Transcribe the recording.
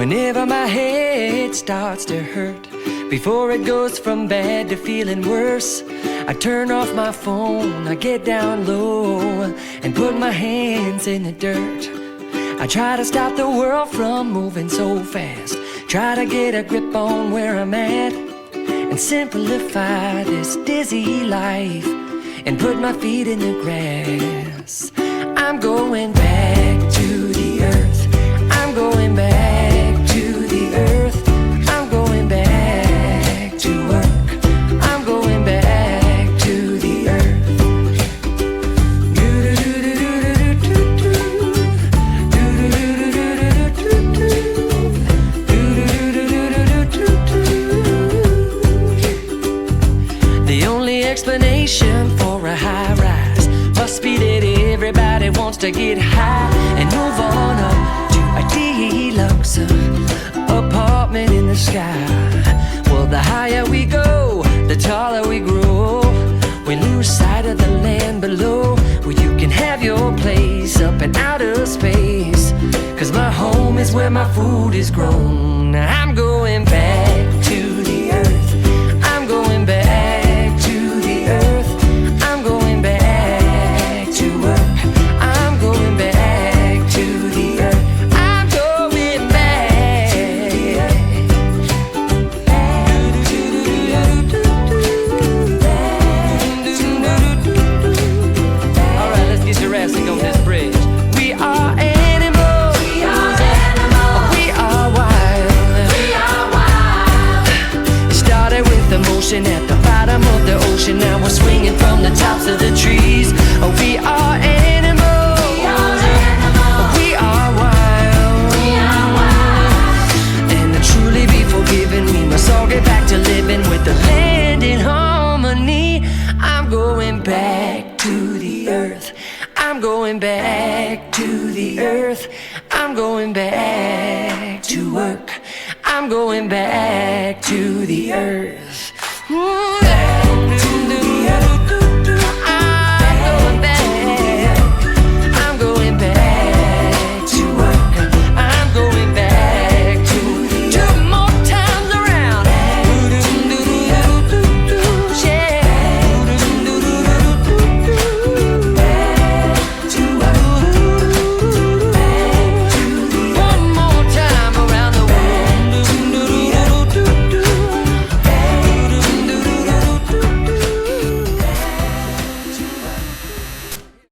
Whenever my head starts to hurt, before it goes from bad to feeling worse, I turn off my phone, I get down low and put my hands in the dirt. I try to stop the world from moving so fast, try to get a grip on where I'm at, and simplify this dizzy life and put my feet in the grass. I'm going back to the earth, I'm going back to the earth, I'm going back to work, I'm going back to the earth. The only explanation for a high rise must be that everybody wants to get high and move on up to a deluxe apartment in the sky. Well, the higher we go, the taller we grow. We lose sight of the land below, where you can have your place up in outer space. 'Cause my home is where my food is grown. I'm going back to the earth, I'm going back to the earth, I'm going back to work, I'm going back to the earth, I'm going back to the earth. All right, let's get Jurassic on this bridge. We are animals, we are wild, It started with emotion at the bottom of the ocean, now we're swinging from the tops of the trees. We are animals, we are wild, and to truly be forgiven, we must all get back to living with the land in harmony. I'm going back to the earth, I'm going back to the earth, I'm going back to work, I'm going back to the earth.